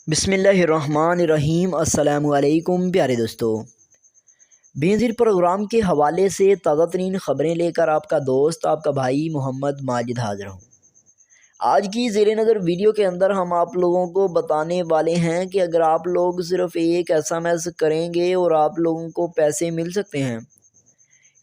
बिस्मिल्लाहिर्रहमानिर्रहीम। अस्सलामु अलैकुम प्यारे दोस्तों, बेनज़ीर प्रोग्राम के हवाले से ताज़ा तरीन ख़बरें लेकर आपका दोस्त आपका भाई मोहम्मद माजिद हाज़िर हूँ। आज की ज़ेरे नज़र वीडियो के अंदर हम आप लोगों को बताने वाले हैं कि अगर आप लोग सिर्फ़ एक SMS करेंगे और आप लोगों को पैसे मिल सकते हैं।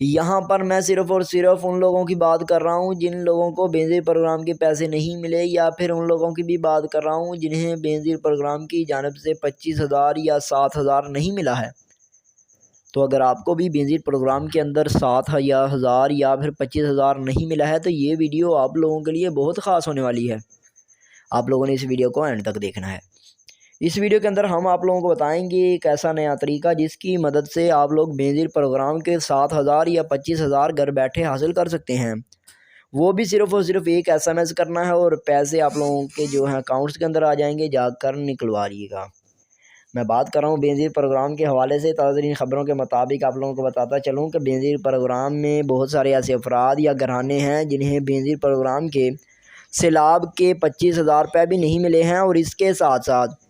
यहाँ पर मैं सिर्फ़ और सिर्फ उन लोगों की बात कर रहा हूँ जिन लोगों को बेनज़ीर प्रोग्राम के पैसे नहीं मिले, या फिर उन लोगों की भी बात कर रहा हूँ जिन्हें बेनज़ीर प्रोग्राम की जानिब से 25,000 या 7,000 नहीं मिला है। तो अगर आपको भी बेनज़ीर प्रोग्राम के अंदर 7,000 या फिर 25,000 नहीं मिला है तो ये वीडियो आप लोगों के लिए बहुत ख़ास होने वाली है। आप लोगों ने इस वीडियो को एंड तक देखना है। इस वीडियो के अंदर हम आप लोगों को बताएंगे एक ऐसा नया तरीका जिसकी मदद से आप लोग बेनज़ीर प्रोग्राम के 7,000 या 25,000 घर बैठे हासिल कर सकते हैं। वो भी सिर्फ़ और सिर्फ एक SMS करना है और पैसे आप लोगों के जो हैं अकाउंट्स के अंदर आ जाएंगे, जाकर निकलवाइएगा। मैं बात कर रहा हूँ बेनज़ीर प्रोग्राम के हवाले से ताज़ा तरीन ख़बरों के मुताबिक आप लोगों को बताता चलूँ कि बेनज़ीर प्रोग्राम में बहुत सारे ऐसे अफराद या घराने हैं जिन्हें बेनज़ीर प्रोग्राम के सैलाब के 25,000 रुपये भी नहीं मिले हैं, और इसके साथ साथ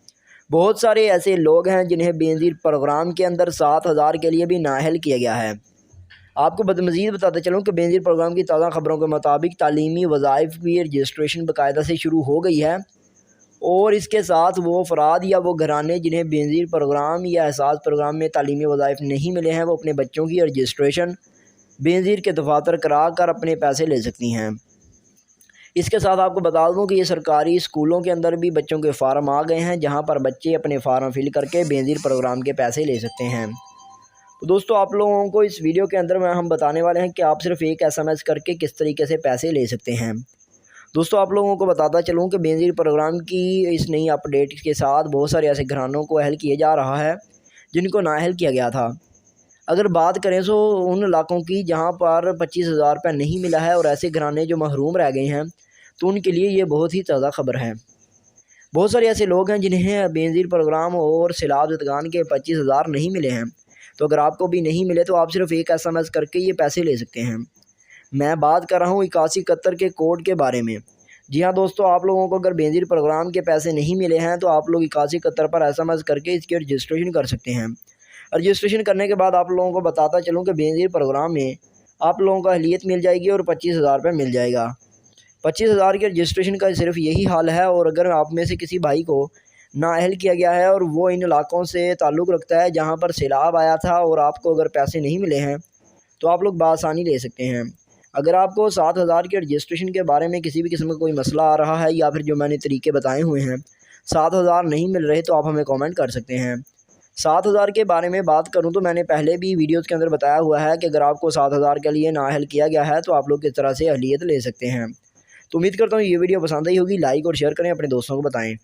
बहुत सारे ऐसे लोग हैं जिन्हें बेनज़ीर प्रोग्राम के अंदर 7,000 के लिए भी नाअहल किया गया है। आपको मज़ीद बताते चलूँ कि बेनज़ीर प्रोग्राम की ताज़ा ख़बरों के मुताबिक तालीमी वज़ाइफ की रजिस्ट्रेशन बाकायदा से शुरू हो गई है, और इसके साथ वो अफराद या वो घराने जिन्हें बेनज़ीर प्रोग्राम या एहसास प्रोग्राम में तालीमी वज़ाइफ नहीं मिले हैं वो अपने बच्चों की रजिस्ट्रेशन बेनज़ीर के दफातर करा कर अपने पैसे ले सकती हैं। इसके साथ आपको बता दूं कि ये सरकारी स्कूलों के अंदर भी बच्चों के फार्म आ गए हैं, जहां पर बच्चे अपने फार्म फिल करके बेनज़ीर प्रोग्राम के पैसे ले सकते हैं। तो दोस्तों, आप लोगों को इस वीडियो के अंदर हम बताने वाले हैं कि आप सिर्फ एक SMS करके किस तरीके से पैसे ले सकते हैं। दोस्तों, आप लोगों को बताता चलूँ कि बेनज़ीर प्रोग्राम की इस नई अपडेट के साथ बहुत सारे ऐसे घरानों को अहल किया जा रहा है जिनको नाअहल किया गया था। अगर बात करें तो उन इलाकों की जहां पर 25,000 रुपये नहीं मिला है और ऐसे घराने जो महरूम रह गए हैं, तो उनके लिए ये बहुत ही ताज़ा खबर है। बहुत सारे ऐसे लोग हैं जिन्हें बेनज़ीर प्रोग्राम और सैलाब ज़दगान के 25,000 नहीं मिले हैं। तो अगर आपको भी नहीं मिले तो आप सिर्फ एक SMS करके ये पैसे ले सकते हैं। मैं बात कर रहा हूँ 8171 के कोड के बारे में। जी हाँ दोस्तों, आप लोगों को अगर बेनज़ीर प्रोग्राम के पैसे नहीं मिले हैं तो आप लोग 8171 पर SMS करके इसकी रजिस्ट्रेशन कर सकते हैं। रजिस्ट्रेशन करने के बाद आप लोगों को बताता चलूँ कि बेनज़ीर प्रोग्राम में आप लोगों को अहलियत मिल जाएगी और 25,000 रुपये मिल जाएगा। 25,000 के रजिस्ट्रेशन का सिर्फ यही हाल है, और अगर आप में से किसी भाई को नाअहल किया गया है और वो इन इलाकों से ताल्लुक़ रखता है जहाँ पर सैलाब आया था और आपको अगर पैसे नहीं मिले हैं तो आप लोग बआसानी ले सकते हैं। अगर आपको 7,000 के रजिस्ट्रेशन के बारे में किसी भी किस्म का कोई मसला आ रहा है, या फिर जो मैंने तरीके बताए हुए हैं 7,000 नहीं मिल रहे, तो आप हमें कमेंट कर सकते हैं। 7,000 के बारे में बात करूं तो मैंने पहले भी वीडियोज़ के अंदर बताया हुआ है कि अगर आपको 7,000 के लिए नाअहल किया गया है तो आप लोग किस तरह से अहलियत ले सकते हैं। तो उम्मीद करता हूँ ये वीडियो पसंद आई होगी। लाइक और शेयर करें, अपने दोस्तों को बताएं।